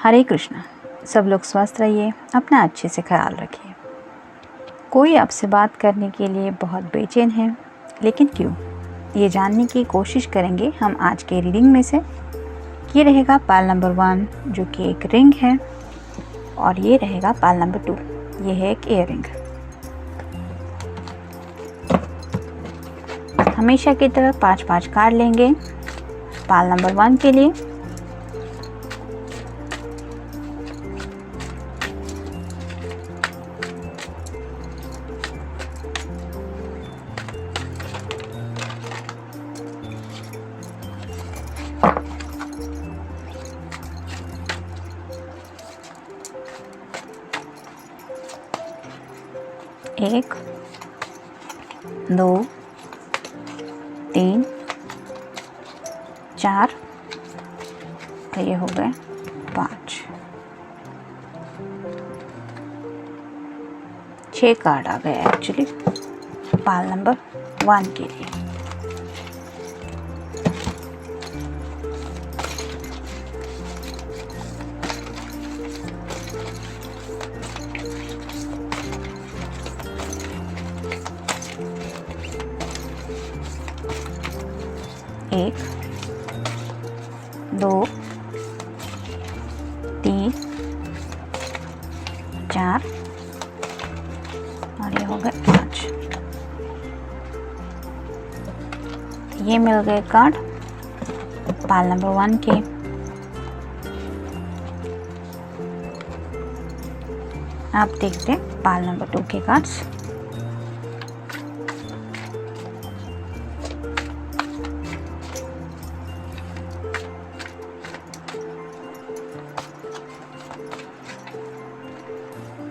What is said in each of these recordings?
हरे कृष्णा। सब लोग स्वस्थ रहिए, अपना अच्छे से ख्याल रखिए। कोई आपसे बात करने के लिए बहुत बेचैन है, लेकिन क्यों, ये जानने की कोशिश करेंगे हम आज के रीडिंग में से। ये रहेगा पाल नंबर 1 जो कि एक रिंग है, और ये रहेगा पाल नंबर 2, ये है एक इयर रिंग। हमेशा की तरह 5-5 कार्ड लेंगे पाल नंबर 1 के लिए। एक, 2, 3, 4 और ये हो गए 5। 6 कार्ड आ गए एक्चुअली पाल नंबर 1 के लिए। एक, 2, 3, 4 और ये हो गए 5। ये मिल गए कार्ड पाल नंबर 1 के। आप देखते हैं पाल नंबर 2 के कार्ड्स।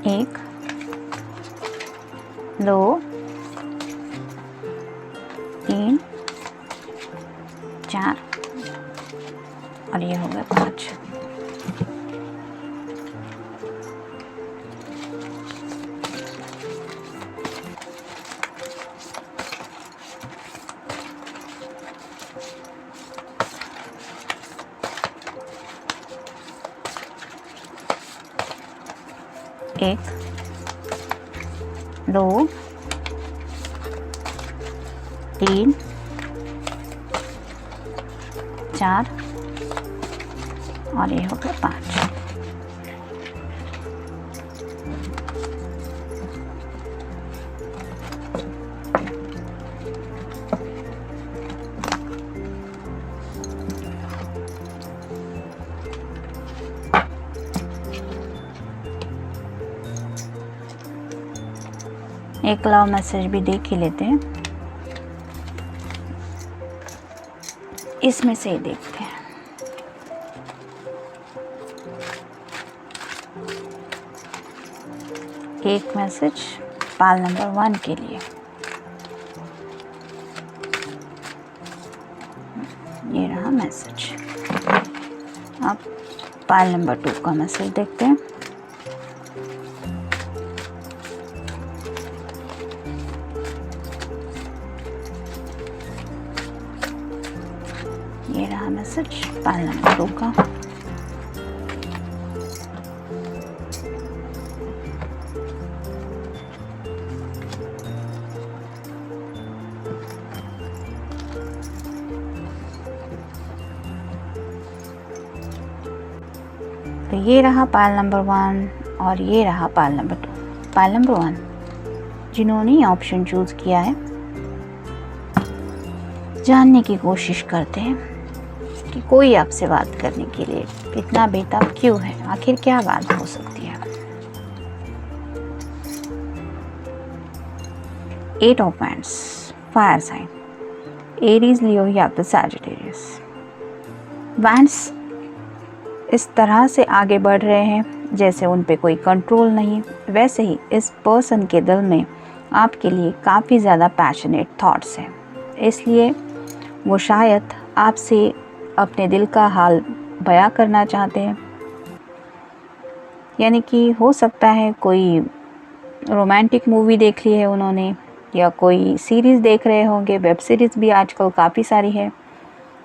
एक, 2, 3, 4 और ये हो गए 5। एक, 2, 3, 4 और ये हो गया 5। एक लव मैसेज भी देख ही लेते हैं, इसमें से ही देखते हैं। एक मैसेज पाल नंबर 1 के लिए। ये रहा मैसेज। अब पाल नंबर 2 का मैसेज देखते हैं। ये रहा मैसेज पाल नंबर 2 का। तो ये रहा पाल नंबर 1 और ये रहा पाल नंबर 2। पाल नंबर 1 जिन्होंने ऑप्शन चूज किया है, जानने की कोशिश करते हैं कि कोई आपसे बात करने के लिए इतना बेताब क्यों है, आखिर क्या बात हो सकती है। 8 of wands, fire sign, Aries, Leo या फिर सैजिटेरियस। वांड्स इस तरह से आगे बढ़ रहे हैं जैसे उन पे कोई कंट्रोल नहीं। वैसे ही इस पर्सन के दिल में आपके लिए काफ़ी ज़्यादा पैशनेट थॉट्स हैं, इसलिए वो शायद आपसे अपने दिल का हाल बयां करना चाहते हैं। यानी कि हो सकता है कोई रोमांटिक मूवी देख ली है उन्होंने, या कोई सीरीज़ देख रहे होंगे। वेब सीरीज़ भी आजकल काफ़ी सारी है,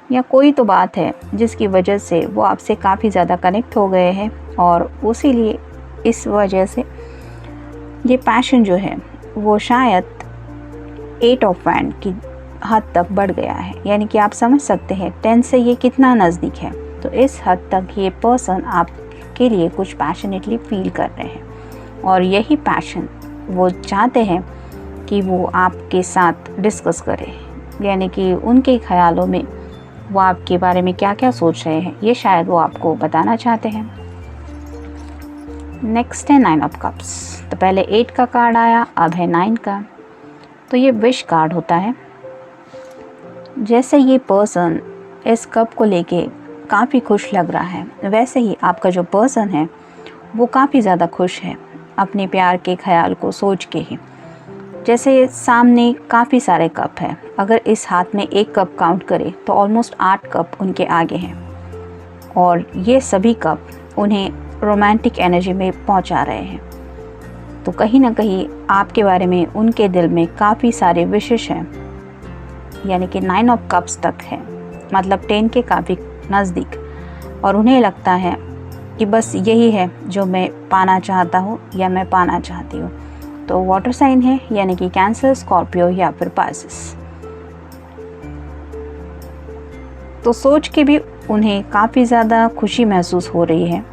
या कोई तो बात है जिसकी वजह से वो आपसे काफ़ी ज़्यादा कनेक्ट हो गए हैं और उसी लिए इस वजह से ये पैशन जो है वो शायद 8 ऑफ वैंड की हद तक बढ़ गया है। यानी कि आप समझ सकते हैं 10 से ये कितना नज़दीक है। तो इस हद तक ये पर्सन आपके लिए कुछ पैशनेटली फील कर रहे हैं और यही पैशन वो चाहते हैं कि वो आपके साथ डिस्कस करें। यानी कि उनके ख्यालों में वो आपके बारे में क्या क्या सोच रहे हैं ये शायद वो आपको बताना चाहते हैं। नेक्स्ट है 9 ऑफ कप्स। तो पहले 8 का कार्ड आया, अब है 9 का। तो ये विश कार्ड होता है। जैसे ये पर्सन इस कप को लेके काफ़ी खुश लग रहा है, वैसे ही आपका जो पर्सन है वो काफ़ी ज़्यादा खुश है अपने प्यार के ख्याल को सोच के ही। जैसे सामने काफ़ी सारे कप हैं, अगर इस हाथ में एक कप काउंट करें तो ऑलमोस्ट 8 कप उनके आगे हैं और ये सभी कप उन्हें रोमांटिक एनर्जी में पहुंचा रहे हैं। तो कहीं ना कहीं आपके बारे में उनके दिल में काफ़ी सारे विशेष हैं। यानी कि 9 ऑफ कप्स तक है, मतलब 10 के काफ़ी नज़दीक, और उन्हें लगता है कि बस यही है जो मैं पाना चाहता हूँ या मैं पाना चाहती हूँ। तो वाटर साइन है, यानी कि कैंसर, स्कॉर्पियो या फिर पाइसेस। तो सोच के भी उन्हें काफ़ी ज़्यादा खुशी महसूस हो रही है।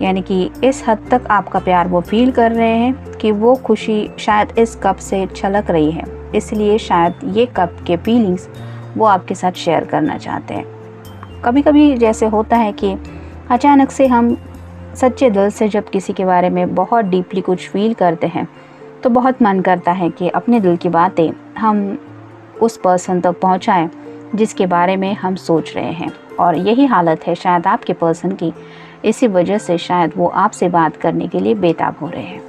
यानी कि इस हद तक आपका प्यार वो फील कर रहे हैं कि वो खुशी शायद इस कप से छलक रही है, इसलिए शायद ये कप के फीलिंग्स वो आपके साथ शेयर करना चाहते हैं। कभी कभी जैसे होता है कि अचानक से हम सच्चे दिल से जब किसी के बारे में बहुत डीपली कुछ फील करते हैं तो बहुत मन करता है कि अपने दिल की बातें हम उस पर्सन तक पहुंचाएं जिसके बारे में हम सोच रहे हैं। और यही हालत है शायद आपके पर्सन की, इसी वजह से शायद वो आपसे बात करने के लिए बेताब हो रहे हैं।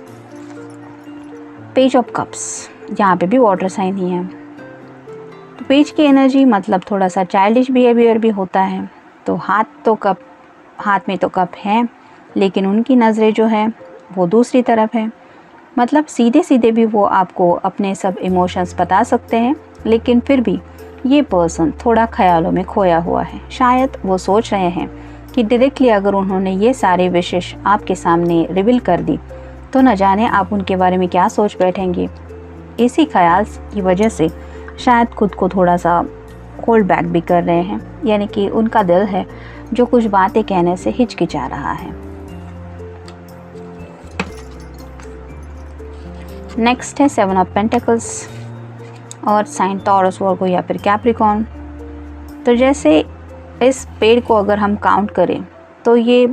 पेज ऑफ कप्स, यहाँ पे भी वाटर साइन ही है। तो पेज की एनर्जी मतलब थोड़ा सा चाइल्डिश बिहेवियर भी होता है। तो हाथ में तो कप है, लेकिन उनकी नज़रें जो है वो दूसरी तरफ है। मतलब सीधे सीधे भी वो आपको अपने सब इमोशंस बता सकते हैं, लेकिन फिर भी ये पर्सन थोड़ा ख्यालों में खोया हुआ है। शायद वो सोच रहे हैं कि डायरेक्टली अगर उन्होंने ये सारे विशेष आपके सामने रिवील कर दी तो न जाने आप उनके बारे में क्या सोच बैठेंगे। इसी ख्याल की वजह से शायद खुद को थोड़ा सा होल्ड बैक भी कर रहे हैं। यानी कि उनका दिल है जो कुछ बातें कहने से हिचकिचा रहा है। नेक्स्ट है 7 ऑफ पेंटिकल्स और साइन टॉरस, वर्गो या फिर कैप्रिकॉर्न। तो जैसे इस पेड़ को अगर हम काउंट करें तो ये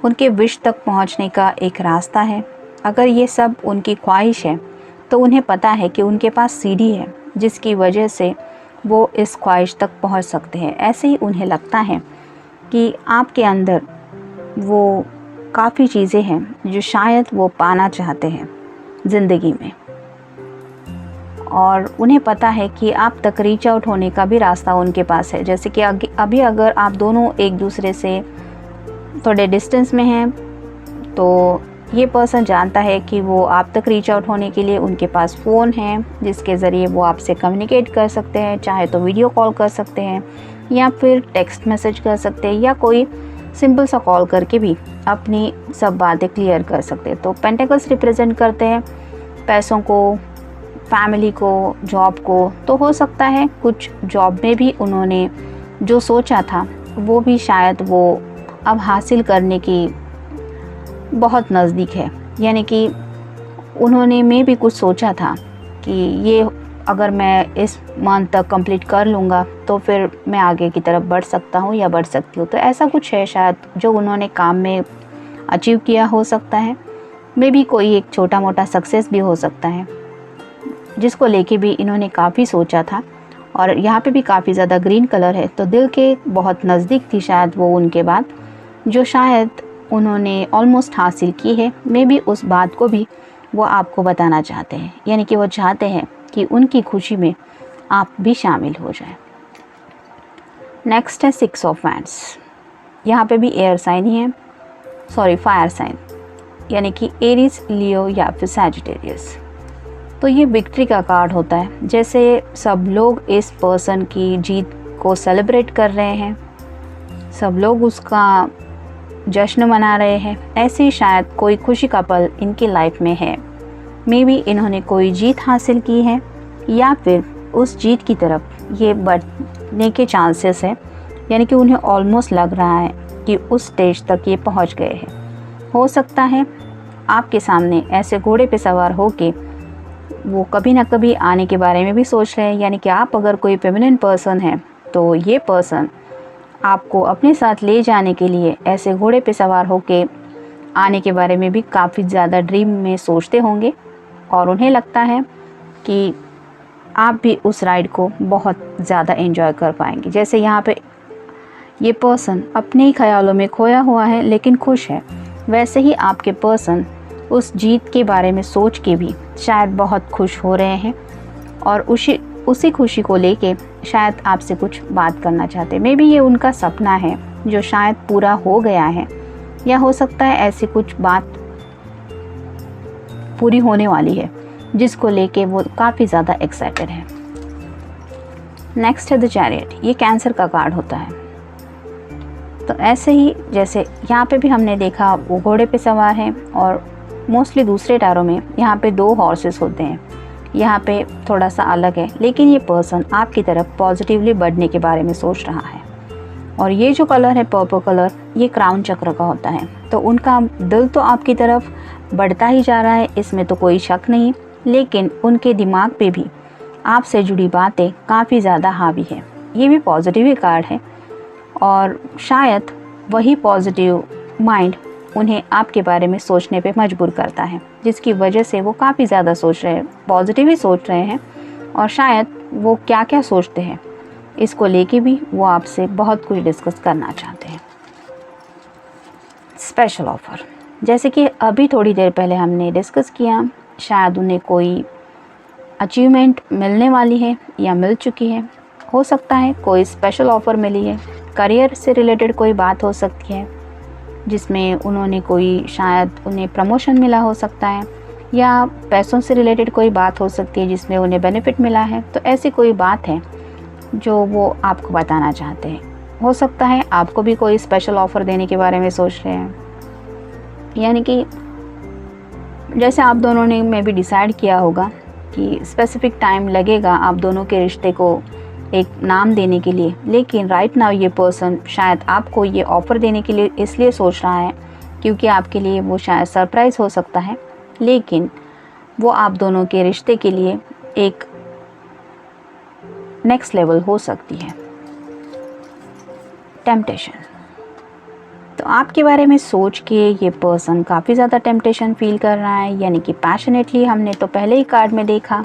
उनके विश तक पहुंचने का एक रास्ता है। अगर ये सब उनकी ख्वाहिश है तो उन्हें पता है कि उनके पास सीढ़ी है जिसकी वजह से वो इस ख्वाहिश तक पहुंच सकते हैं। ऐसे ही उन्हें लगता है कि आपके अंदर वो काफ़ी चीज़ें हैं जो शायद वो पाना चाहते हैं ज़िंदगी में, और उन्हें पता है कि आप तक रीच आउट होने का भी रास्ता उनके पास है। जैसे कि अभी अगर आप दोनों एक दूसरे से थोड़े डिस्टेंस में हैं तो ये पर्सन जानता है कि वो आप तक रीच आउट होने के लिए उनके पास फ़ोन है जिसके ज़रिए वो आपसे कम्युनिकेट कर सकते हैं। चाहे तो वीडियो कॉल कर सकते हैं या फिर टेक्स्ट मैसेज कर सकते हैं या कोई सिंपल सा कॉल करके भी अपनी सब बातें क्लियर कर सकते हैं। तो पेंटिकल्स रिप्रेजेंट करते हैं पैसों को, फैमिली को, जॉब को। तो हो सकता है कुछ जॉब में भी उन्होंने जो सोचा था वो भी शायद वो अब हासिल करने की बहुत नज़दीक है। यानी कि उन्होंने में भी कुछ सोचा था कि ये अगर मैं इस मंथ तक कंप्लीट कर लूँगा तो फिर मैं आगे की तरफ बढ़ सकता हूँ या बढ़ सकती हूँ। तो ऐसा कुछ है शायद जो उन्होंने काम में अचीव किया हो सकता है। मे भी कोई एक छोटा मोटा सक्सेस भी हो सकता है जिसको लेके भी इन्होंने काफ़ी सोचा था। और यहाँ पे भी काफ़ी ज़्यादा ग्रीन कलर है, तो दिल के बहुत नज़दीक थी शायद वो उनके बात जो शायद उन्होंने ऑलमोस्ट हासिल की है। मे भी उस बात को भी वो आपको बताना चाहते हैं। यानी कि वो चाहते हैं कि उनकी खुशी में आप भी शामिल हो जाएं। नेक्स्ट है 6 ऑफ वैंड्स। यहाँ पे भी एयर साइन ही है, फायर साइन, यानी कि एरीज, लियो या फिर सैजिटेरियस। तो ये विक्ट्री का कार्ड होता है। जैसे सब लोग इस पर्सन की जीत को सेलिब्रेट कर रहे हैं, सब लोग उसका जश्न मना रहे हैं। ऐसे ही शायद कोई खुशी का पल इनकी लाइफ में है। मे बी इन्होंने कोई जीत हासिल की है या फिर उस जीत की तरफ ये बढ़ने के चांसेस है, यानी कि उन्हें ऑलमोस्ट लग रहा है कि उस स्टेज तक ये पहुंच गए हैं। हो सकता है आपके सामने ऐसे घोड़े पे सवार होके वो कभी ना कभी आने के बारे में भी सोच रहे हैं, यानी कि आप अगर कोई फेमिनिन पर्सन है तो ये पर्सन आपको अपने साथ ले जाने के लिए ऐसे घोड़े पे सवार होके आने के बारे में भी काफ़ी ज़्यादा ड्रीम में सोचते होंगे और उन्हें लगता है कि आप भी उस राइड को बहुत ज़्यादा एंजॉय कर पाएंगे। जैसे यहाँ पे ये पर्सन अपने ही ख्यालों में खोया हुआ है लेकिन खुश है, वैसे ही आपके पर्सन उस जीत के बारे में सोच के भी शायद बहुत खुश हो रहे हैं और उसी खुशी को लेके शायद आपसे कुछ बात करना चाहते हैं। मे बी ये उनका सपना है जो शायद पूरा हो गया है, या हो सकता है ऐसी कुछ बात पूरी होने वाली है जिसको लेके वो काफ़ी ज़्यादा एक्साइटेड है। नेक्स्ट है द चैरियट। ये कैंसर का कार्ड होता है। तो ऐसे ही जैसे यहाँ पे भी हमने देखा वो घोड़े पे सवार है और मोस्टली दूसरे टारों में यहाँ पे 2 हॉर्सेस होते हैं। यहाँ पे थोड़ा सा अलग है, लेकिन ये पर्सन आपकी तरफ पॉजिटिवली बढ़ने के बारे में सोच रहा है। और ये जो कलर है पर्पल कलर, ये क्राउन चक्र का होता है। तो उनका दिल तो आपकी तरफ बढ़ता ही जा रहा है, इसमें तो कोई शक नहीं, लेकिन उनके दिमाग पे भी आपसे जुड़ी बातें काफ़ी ज़्यादा हावी है। ये भी पॉजिटिव ही कार्ड है और शायद वही पॉजिटिव माइंड उन्हें आपके बारे में सोचने पे मजबूर करता है, जिसकी वजह से वो काफ़ी ज़्यादा सोच रहे हैं, पॉजिटिव ही सोच रहे हैं। और शायद वो क्या क्या सोचते हैं इसको लेके भी वो आपसे बहुत कुछ डिस्कस करना चाहते हैं। स्पेशल ऑफ़र, जैसे कि अभी थोड़ी देर पहले हमने डिस्कस किया, शायद उन्हें कोई अचीवमेंट मिलने वाली है या मिल चुकी है। हो सकता है कोई स्पेशल ऑफ़र मिली है, करियर से रिलेटेड कोई बात हो सकती है जिसमें उन्होंने कोई शायद उन्हें प्रमोशन मिला हो सकता है, या पैसों से रिलेटेड कोई बात हो सकती है जिसमें उन्हें बेनिफिट मिला है। तो ऐसी कोई बात है जो वो आपको बताना चाहते हैं। हो सकता है आपको भी कोई स्पेशल ऑफ़र देने के बारे में सोच रहे हैं, यानी कि जैसे आप दोनों ने मे भी डिसाइड किया होगा कि स्पेसिफिक टाइम लगेगा आप दोनों के रिश्ते को एक नाम देने के लिए, लेकिन राइट नाउ ये पर्सन शायद आपको ये ऑफ़र देने के लिए इसलिए सोच रहा है क्योंकि आपके लिए वो शायद सरप्राइज़ हो सकता है, लेकिन वो आप दोनों के रिश्ते के लिए एक नेक्स्ट लेवल हो सकती है। टेम्पटेशन, तो आपके बारे में सोच के ये पर्सन काफ़ी ज़्यादा टेम्पटेशन फील कर रहा है, यानी कि पैशनेटली, हमने तो पहले ही कार्ड में देखा,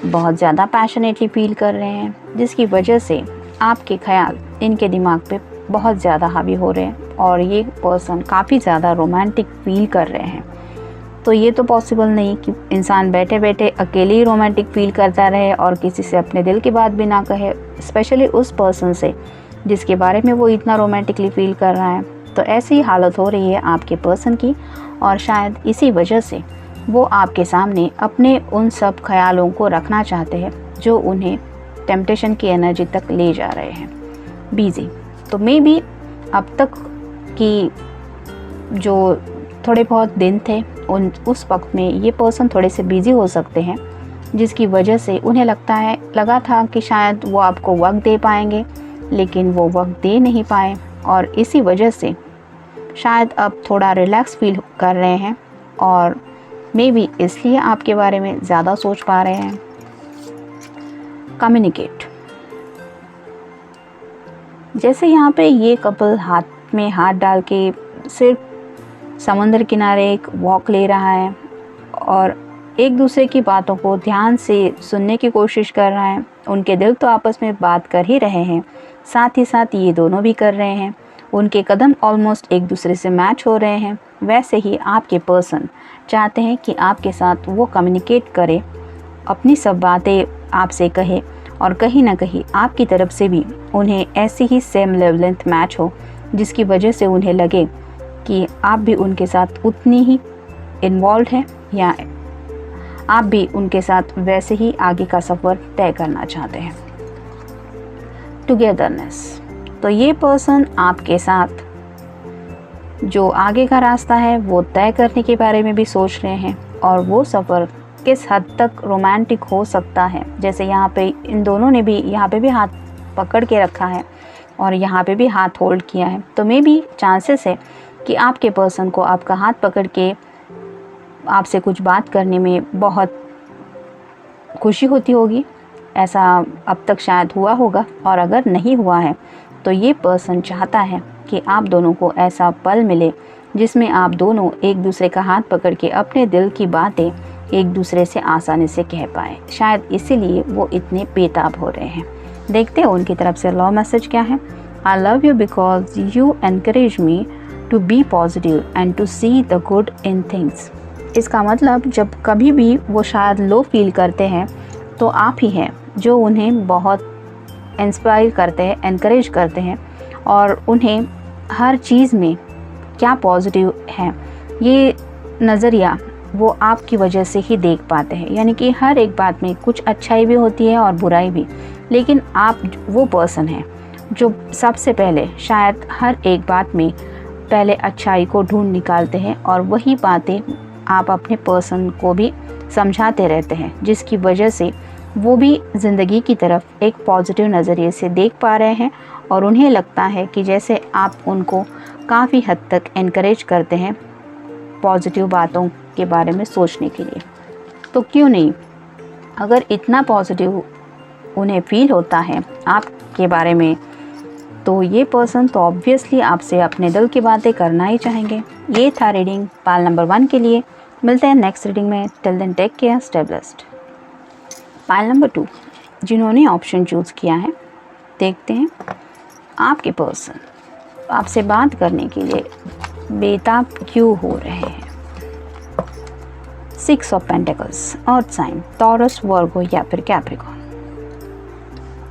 बहुत ज़्यादा पैशनेटली फील कर रहे हैं, जिसकी वजह से आपके ख्याल इनके दिमाग पे बहुत ज़्यादा हावी हो रहे हैं और ये पर्सन काफ़ी ज़्यादा रोमांटिक फील कर रहे हैं। तो ये तो पॉसिबल नहीं कि इंसान बैठे बैठे अकेले ही रोमांटिक फील करता रहे और किसी से अपने दिल की बात भी ना कहे, स्पेशली उस पर्सन से जिसके बारे में वो इतना रोमांटिकली फील कर रहा है। तो ऐसी हालत हो रही है आपके पर्सन की और शायद इसी वजह से वो आपके सामने अपने उन सब ख्यालों को रखना चाहते हैं जो उन्हें टेम्पटेशन की एनर्जी तक ले जा रहे हैं। बिजी, तो मे बी अब तक की जो थोड़े बहुत दिन थे उस वक्त में ये पर्सन थोड़े से बिज़ी हो सकते हैं, जिसकी वजह से उन्हें लगा था कि शायद वो आपको वक्त दे पाएंगे, लेकिन वो वक्त दे नहीं पाए और इसी वजह से शायद अब थोड़ा रिलैक्स फील कर रहे हैं और मे बी इसलिए आपके बारे में ज़्यादा सोच पा रहे हैं। कम्युनिकेट, जैसे यहाँ पे ये कपल हाथ में हाथ डाल के सिर्फ समंदर किनारे एक वॉक ले रहा है और एक दूसरे की बातों को ध्यान से सुनने की कोशिश कर रहा है। उनके दिल तो आपस में बात कर ही रहे हैं, साथ ही साथ ये दोनों भी कर रहे हैं। उनके कदम ऑलमोस्ट एक दूसरे से मैच हो रहे हैं। वैसे ही आपके पर्सन चाहते हैं कि आपके साथ वो कम्युनिकेट करे, अपनी सब बातें आपसे कहे और कहीं ना कहीं आपकी तरफ से भी उन्हें ऐसी ही सेम लेवलेंथ मैच हो, जिसकी वजह से उन्हें लगे कि आप भी उनके साथ उतनी ही इन्वॉल्व हैं या आप भी उनके साथ वैसे ही आगे का सफ़र तय करना चाहते हैं। टुगेदरनेस। तो ये पर्सन आपके साथ जो आगे का रास्ता है वो तय करने के बारे में भी सोच रहे हैं, और वो सफ़र किस हद तक रोमांटिक हो सकता है। जैसे यहाँ पे इन दोनों ने भी यहाँ पे भी हाथ पकड़ के रखा है और यहाँ पे भी हाथ होल्ड किया है, तो मे भी चांसेस है कि आपके पर्सन को आपका हाथ पकड़ के आपसे कुछ बात करने में बहुत खुशी होती होगी। ऐसा अब तक शायद हुआ होगा, और अगर नहीं हुआ है तो ये पर्सन चाहता है कि आप दोनों को ऐसा पल मिले जिसमें आप दोनों एक दूसरे का हाथ पकड़ के अपने दिल की बातें एक दूसरे से आसानी से कह पाए। शायद इसीलिए वो इतने बेताब हो रहे हैं। देखते हैं उनकी तरफ से लव मैसेज क्या है। I love you because you encourage me to be positive and to see the good in things. इसका मतलब जब कभी भी वो शायद लो फील करते हैं तो आप ही हैं जो उन्हें बहुत इंस्पायर करते हैं, एनकरेज करते हैं, और उन्हें हर चीज़ में क्या पॉजिटिव है ये नज़रिया वो आपकी वजह से ही देख पाते हैं। यानी कि हर एक बात में कुछ अच्छाई भी होती है और बुराई भी, लेकिन आप वो पर्सन हैं जो सबसे पहले शायद हर एक बात में पहले अच्छाई को ढूंढ निकालते हैं, और वही बातें आप अपने पर्सन को भी समझाते रहते हैं, जिसकी वजह से वो भी ज़िंदगी की तरफ एक पॉजिटिव नज़रिए से देख पा रहे हैं, और उन्हें लगता है कि जैसे आप उनको काफ़ी हद तक एनकरेज करते हैं पॉजिटिव बातों के बारे में सोचने के लिए। तो क्यों नहीं, अगर इतना पॉजिटिव उन्हें फील होता है आपके बारे में, तो ये पर्सन तो ऑब्वियसली आपसे अपने दिल की बातें करना ही चाहेंगे। ये था रीडिंग पाल नंबर 1 के लिए। मिलते हैं नेक्स्ट रीडिंग में। Till then take care, stay blessed. Pile number 2 जिन्होंने ऑप्शन चूज़ किया है, देखते हैं आपके पर्सन आपसे बात करने के लिए बेताब क्यों हो रहे हैं। 6 of pentacles, earth sign, Taurus, Virgo या फिर कैप्रिकॉर्न।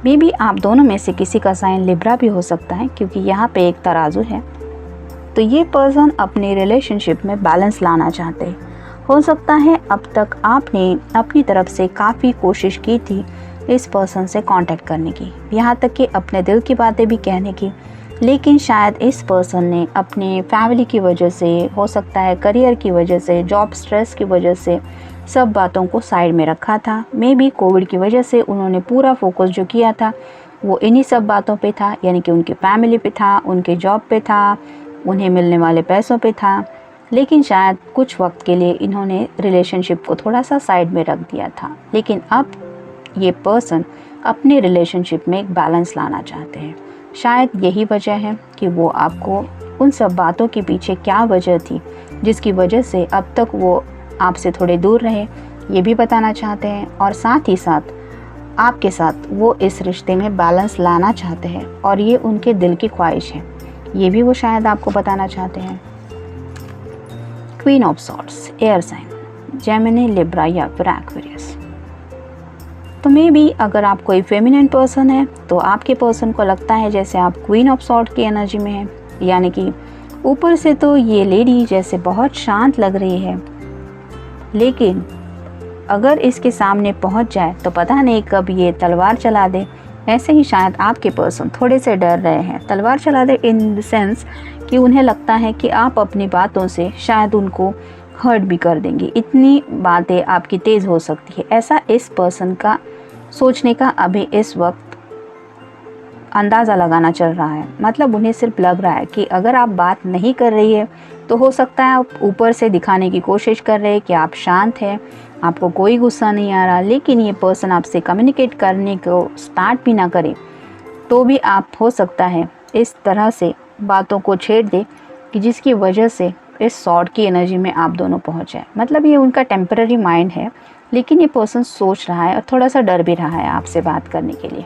मे बी आप दोनों में से किसी का साइन लिब्रा भी हो सकता है, क्योंकि यहाँ पे एक तराजू है। तो ये पर्सन अपनी रिलेशनशिप में बैलेंस लाना चाहते हैं। हो सकता है अब तक आपने अपनी तरफ से काफ़ी कोशिश की थी इस पर्सन से कांटेक्ट करने की, यहाँ तक कि अपने दिल की बातें भी कहने की, लेकिन शायद इस पर्सन ने अपने फैमिली की वजह से, हो सकता है करियर की वजह से, जॉब स्ट्रेस की वजह से सब बातों को साइड में रखा था। मे बी कोविड की वजह से उन्होंने पूरा फोकस जो किया था वो इन्हीं सब बातों पे था, यानी कि उनकी फैमिली पे था, उनके जॉब पे था, उन्हें मिलने वाले पैसों पे था। लेकिन शायद कुछ वक्त के लिए इन्होंने रिलेशनशिप को थोड़ा सा साइड में रख दिया था, लेकिन अब ये पर्सन अपने रिलेशनशिप में एक बैलेंस लाना चाहते हैं। शायद यही वजह है कि वो आपको उन सब बातों के पीछे क्या वजह थी जिसकी वजह से अब तक वो आपसे थोड़े दूर रहे, ये भी बताना चाहते हैं, और साथ ही साथ आपके साथ वो इस रिश्ते में बैलेंस लाना चाहते हैं, और ये उनके दिल की ख्वाहिश है, ये भी वो शायद आपको बताना चाहते हैं। Queen of swords, air sign, Gemini, Libra या फिर एक्वेरियस। तो मे बी अगर आप कोई फेमिनिन पर्सन है तो आपके पर्सन को लगता है जैसे आप क्वीन ऑफ सॉर्ड की एनर्जी में हैं, यानी कि ऊपर से तो ये लेडी जैसे बहुत शांत लग रही है, लेकिन अगर इसके सामने पहुंच जाए तो पता नहीं कब ये तलवार चला दे। ऐसे ही शायद आपके पर्सन थोड़े से डर रहे हैं। तलवार चला दे इन द सेंस कि उन्हें लगता है कि आप अपनी बातों से शायद उनको हर्ट भी कर देंगी, इतनी बातें आपकी तेज़ हो सकती है। ऐसा इस पर्सन का सोचने का अभी इस वक्त अंदाज़ा लगाना चल रहा है। मतलब उन्हें सिर्फ लग रहा है कि अगर आप बात नहीं कर रही है तो हो सकता है आप ऊपर से दिखाने की कोशिश कर रहे हैं कि आप शांत हैं, आपको कोई गुस्सा नहीं आ रहा, लेकिन ये पर्सन आपसे कम्युनिकेट करने को स्टार्ट भी ना करे तो भी आप हो सकता है इस तरह से बातों को छेड़ दे कि जिसकी वजह से इस सॉर्ड की एनर्जी में आप दोनों पहुंच जाए। मतलब ये उनका टेम्पररी माइंड है, लेकिन ये पर्सन सोच रहा है और थोड़ा सा डर भी रहा है आपसे बात करने के लिए।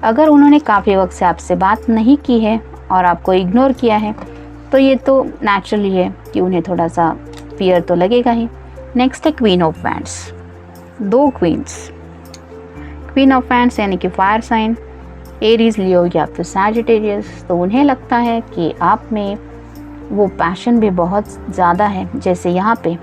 अगर उन्होंने काफ़ी वक्त से आपसे बात नहीं की है और आपको इग्नोर किया है तो ये तो नेचुरली है कि उन्हें थोड़ा सा फियर तो लगेगा ही। नेक्स्ट है queen of wands, 2 queens. Queen of wands यानी कि फायर साइन, एरीज, लियो या फिर सैजिटेरियस। तो उन्हें लगता है कि आप में वो पैशन भी बहुत ज़्यादा है। जैसे यहाँ पे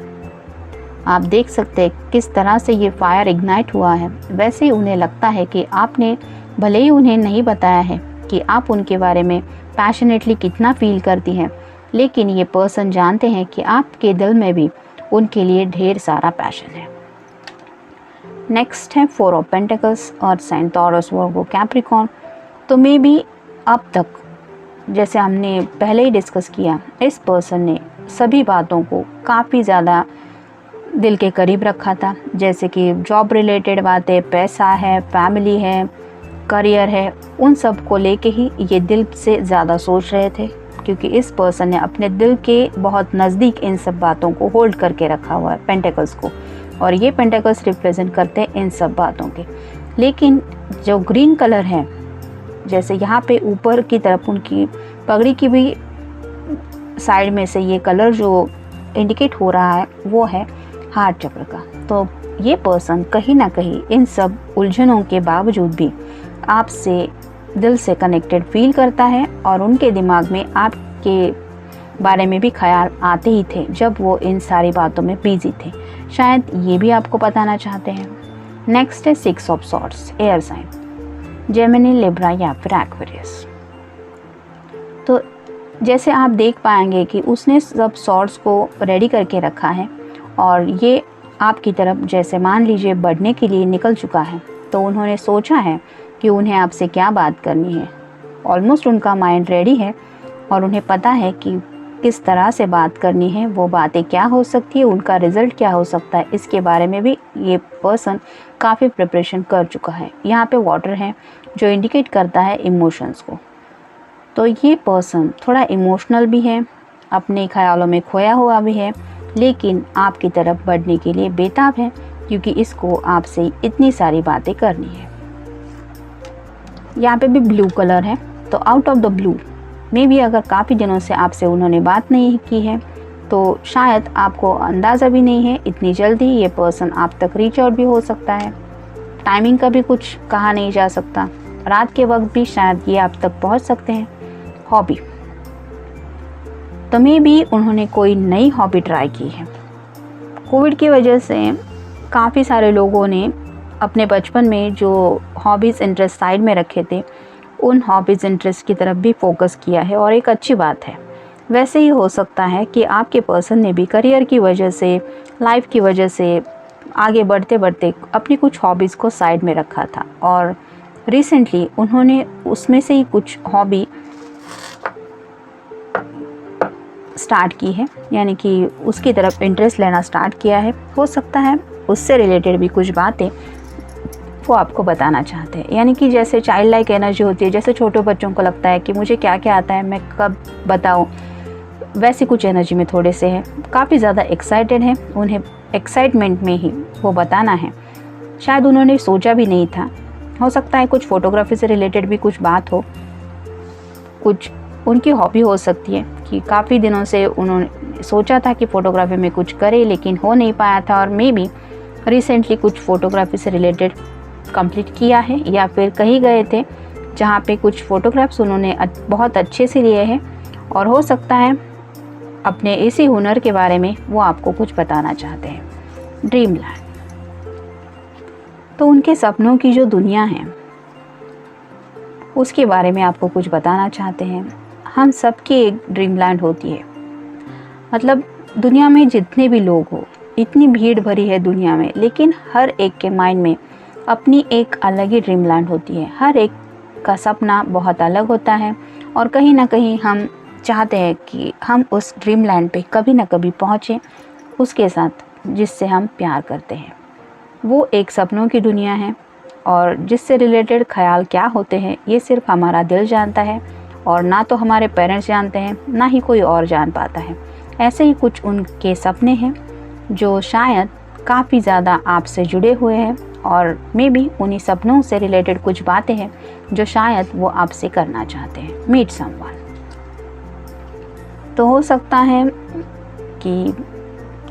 आप देख सकते हैं किस तरह से ये फायर इग्नाइट हुआ है, वैसे ही उन्हें लगता है कि आपने भले ही उन्हें नहीं बताया है कि आप उनके बारे में पैशनेटली कितना फील करती हैं, लेकिन ये पर्सन जानते हैं कि आपके दिल में भी उनके लिए ढेर सारा पैशन है। नेक्स्ट है 4 ऑफ पेंटिकल्स और साइन टॉरस, वर्गो, कैप्रिकॉर्न। तो मे बी अब तक जैसे हमने पहले ही डिस्कस किया, इस पर्सन ने सभी बातों को काफ़ी ज़्यादा दिल के करीब रखा था, जैसे कि जॉब रिलेटेड बातें, पैसा है, फैमिली है, करियर है, उन सब को लेके ही ये दिल से ज़्यादा सोच रहे थे, क्योंकि इस पर्सन ने अपने दिल के बहुत नज़दीक इन सब बातों को होल्ड करके रखा हुआ है, पेंटिकल्स को, और ये पेंटिकल्स रिप्रेजेंट करते हैं इन सब बातों के। लेकिन जो ग्रीन कलर है, जैसे यहाँ पे ऊपर की तरफ उनकी पगड़ी की भी साइड में से ये कलर जो इंडिकेट हो रहा है वो है हार्ट चक्र का। तो ये पर्सन कहीं ना कहीं इन सब उलझनों के बावजूद भी आपसे दिल से कनेक्टेड फील करता है, और उनके दिमाग में आपके बारे में भी ख्याल आते ही थे जब वो इन सारी बातों में बिजी थे। शायद ये भी आपको बताना चाहते हैं। नेक्स्ट है 6 of swords, air sign, Gemini, Libra या फिर एक्वेरियस। तो जैसे आप देख पाएंगे कि उसने सब सॉर्ड्स को रेडी करके रखा है, और ये आपकी तरफ जैसे मान लीजिए बढ़ने के लिए निकल चुका है। तो उन्होंने सोचा है कि उन्हें आपसे क्या बात करनी है। ऑलमोस्ट उनका माइंड रेडी है, और उन्हें पता है कि किस तरह से बात करनी है, वो बातें क्या हो सकती है, उनका रिज़ल्ट क्या हो सकता है, इसके बारे में भी ये पर्सन काफ़ी प्रिपरेशन कर चुका है। यहाँ पे वाटर है जो इंडिकेट करता है इमोशंस को। तो ये पर्सन थोड़ा इमोशनल भी है, अपने ख्यालों में खोया हुआ भी है, लेकिन आपकी तरफ बढ़ने के लिए बेताब है, क्योंकि इसको आपसे इतनी सारी बातें करनी है। यहाँ पे भी ब्लू कलर है, तो आउट ऑफ द ब्लू में भी अगर काफ़ी दिनों से आपसे उन्होंने बात नहीं की है, तो शायद आपको अंदाज़ा भी नहीं है इतनी जल्दी ये पर्सन आप तक रीच आउट भी हो सकता है। टाइमिंग का भी कुछ कहा नहीं जा सकता, रात के वक्त भी शायद ये आप तक पहुंच सकते हैं। हॉबी, तो मे भी उन्होंने कोई नई हॉबी ट्राई की है। कोविड की वजह से काफ़ी सारे लोगों ने अपने बचपन में जो हॉबीज़ इंटरेस्ट साइड में रखे थे, उन हॉबीज़ इंटरेस्ट की तरफ भी फोकस किया है, और एक अच्छी बात है। वैसे ही हो सकता है कि आपके पर्सन ने भी करियर की वजह से, लाइफ की वजह से आगे बढ़ते बढ़ते अपनी कुछ हॉबीज़ को साइड में रखा था, और रिसेंटली उन्होंने उसमें से ही कुछ हॉबी स्टार्ट की है, यानी कि उसकी तरफ इंटरेस्ट लेना स्टार्ट किया है। हो सकता है उससे रिलेटेड भी कुछ बातें वो आपको बताना चाहते हैं, यानी कि जैसे चाइल्ड लाइक एनर्जी होती है, जैसे छोटे बच्चों को लगता है कि मुझे क्या क्या आता है, मैं कब बताऊं, वैसी कुछ एनर्जी में थोड़े से हैं, काफ़ी ज़्यादा एक्साइटेड हैं, उन्हें एक्साइटमेंट में ही वो बताना है। शायद उन्होंने सोचा भी नहीं था, हो सकता है कुछ फोटोग्राफी से रिलेटेड भी कुछ बात हो, कुछ उनकी हॉबी हो सकती है कि काफ़ी दिनों से उन्होंने सोचा था कि फ़ोटोग्राफी में कुछ करे, लेकिन हो नहीं पाया था, और मे बी रिसेंटली कुछ फ़ोटोग्राफी से रिलेटेड कंप्लीट किया है, या फिर कहीं गए थे जहाँ पे कुछ फ़ोटोग्राफ्स उन्होंने बहुत अच्छे से लिए हैं, और हो सकता है अपने इसी हुनर के बारे में वो आपको कुछ बताना चाहते हैं। ड्रीम लैंड, तो उनके सपनों की जो दुनिया है उसके बारे में आपको कुछ बताना चाहते हैं। हम सबकी एक ड्रीम लैंड होती है, मतलब दुनिया में जितने भी लोग हो, इतनी भीड़ भरी है दुनिया में, लेकिन हर एक के माइंड में अपनी एक अलग ही ड्रीम लैंड होती है। हर एक का सपना बहुत अलग होता है, और कहीं ना कहीं हम चाहते हैं कि हम उस ड्रीम लैंड पे कभी ना कभी पहुँचें उसके साथ जिससे हम प्यार करते हैं। वो एक सपनों की दुनिया है, और जिससे रिलेटेड ख्याल क्या होते हैं ये सिर्फ हमारा दिल जानता है, और ना तो हमारे पेरेंट्स जानते हैं, ना ही कोई और जान पाता है। ऐसे ही कुछ उनके सपने हैं जो शायद काफ़ी ज़्यादा आपसे जुड़े हुए हैं, और मे बी उन्हीं सपनों से रिलेटेड कुछ बातें हैं जो शायद वो आपसे करना चाहते हैं। मीट समवन, तो हो सकता है कि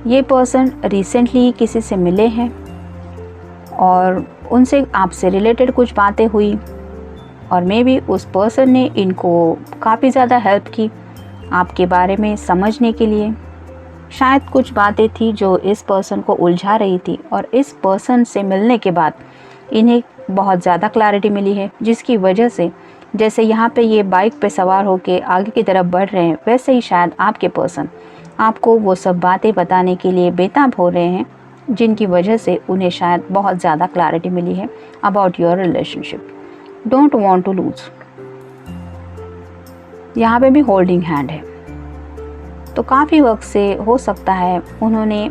ये पर्सन रिसेंटली किसी से मिले हैं, और उनसे आपसे रिलेटेड कुछ बातें हुई, और मे बी उस पर्सन ने इनको काफ़ी ज़्यादा हेल्प की आपके बारे में समझने के लिए। शायद कुछ बातें थी जो इस पर्सन को उलझा रही थी, और इस पर्सन से मिलने के बाद इन्हें बहुत ज़्यादा क्लैरिटी मिली है, जिसकी वजह से जैसे यहाँ पे ये बाइक पे सवार होके आगे की तरफ बढ़ रहे हैं, वैसे ही शायद आपके पर्सन आपको वो सब बातें बताने के लिए बेताब हो रहे हैं, जिनकी वजह से उन्हें शायद बहुत ज़्यादा क्लैरिटी मिली है about your relationship. Don't want to lose. यहाँ पे भी होल्डिंग हैंड है, तो काफ़ी वक्त से हो सकता है उन्होंने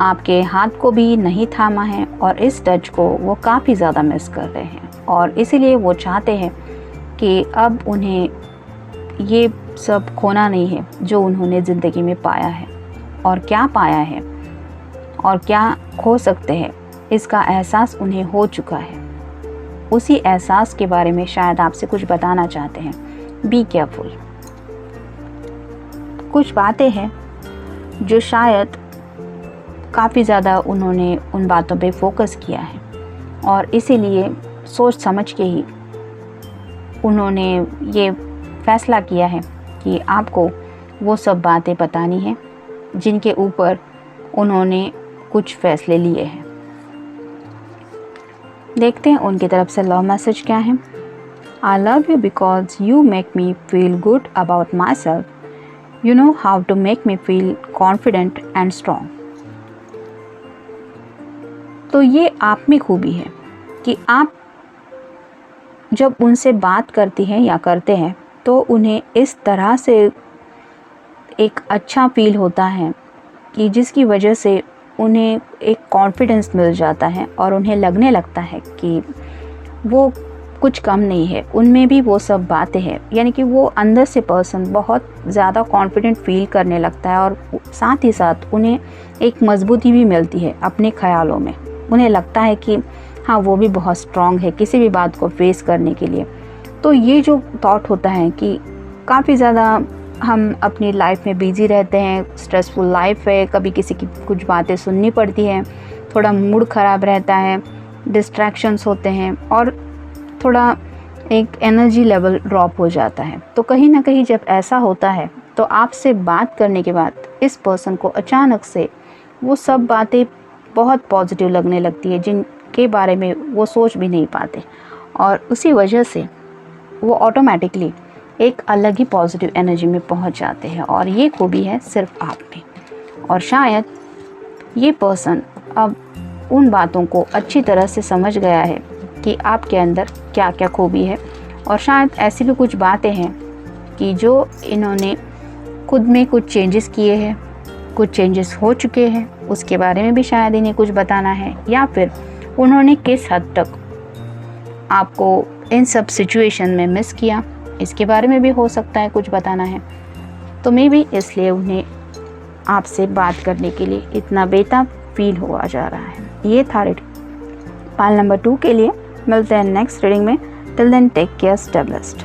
आपके हाथ को भी नहीं थामा है और इस टच को वो काफ़ी ज़्यादा मिस कर रहे हैं, और इसीलिए वो चाहते हैं कि अब उन्हें ये सब खोना नहीं है जो उन्होंने ज़िंदगी में पाया है, और क्या पाया है और क्या खो सकते हैं इसका एहसास उन्हें हो चुका है। उसी एहसास के बारे में शायद आपसे कुछ बताना चाहते हैं। Be careful. कुछ बातें हैं जो शायद काफ़ी ज़्यादा उन्होंने उन बातों पे फोकस किया है, और इसीलिए सोच समझ के ही उन्होंने ये फैसला किया है कि आपको वो सब बातें बतानी है जिनके ऊपर उन्होंने कुछ फैसले लिए हैं। देखते हैं उनकी तरफ से लव मैसेज क्या है। I love you because you make me feel good about myself. You know how to make me feel confident and strong. तो ये आप में खूबी है कि आप जब उनसे बात करती हैं या करते हैं तो उन्हें इस तरह से एक अच्छा फील होता है कि जिसकी वजह से उन्हें एक कॉन्फिडेंस मिल जाता है, और उन्हें लगने लगता है कि वो कुछ कम नहीं है, उनमें भी वो सब बातें हैं। यानी कि वो अंदर से पर्सन बहुत ज़्यादा कॉन्फिडेंट फील करने लगता है, और साथ ही साथ उन्हें एक मजबूती भी मिलती है अपने ख्यालों में। उन्हें लगता है कि हाँ, वो भी बहुत स्ट्रॉन्ग है किसी भी बात को फेस करने के लिए। तो ये जो थॉट होता है कि काफ़ी ज़्यादा हम अपनी लाइफ में बिज़ी रहते हैं, स्ट्रेसफुल लाइफ है, कभी किसी की कुछ बातें सुननी पड़ती हैं, थोड़ा मूड ख़राब रहता है, डिस्ट्रैक्शंस होते हैं, और थोड़ा एक एनर्जी लेवल ड्रॉप हो जाता है। तो कहीं ना कहीं जब ऐसा होता है तो आपसे बात करने के बाद इस पर्सन को अचानक से वो सब बातें बहुत पॉजिटिव लगने लगती है जिनके बारे में वो सोच भी नहीं पाते, और उसी वजह से वो ऑटोमेटिकली एक अलग ही पॉजिटिव एनर्जी में पहुंच जाते हैं। और ये खूबी है सिर्फ आप में, और शायद ये पर्सन अब उन बातों को अच्छी तरह से समझ गया है कि आपके अंदर क्या क्या खूबी है, और शायद ऐसी भी कुछ बातें हैं कि जो इन्होंने खुद में कुछ चेंजेस किए हैं, कुछ चेंजेस हो चुके हैं, उसके बारे में भी शायद इन्हें कुछ बताना है, या फिर उन्होंने किस हद तक आपको इन सब सिचुएशन में मिस किया, इसके बारे में भी हो सकता है कुछ बताना है। तो मे बी इसलिए उन्हें आपसे बात करने के लिए इतना बेताब फील हुआ जा रहा है। ये था रीडिंग पाइल नंबर 2 के लिए। मिलते हैं नेक्स्ट रीडिंग में। Till then take care, stay blessed.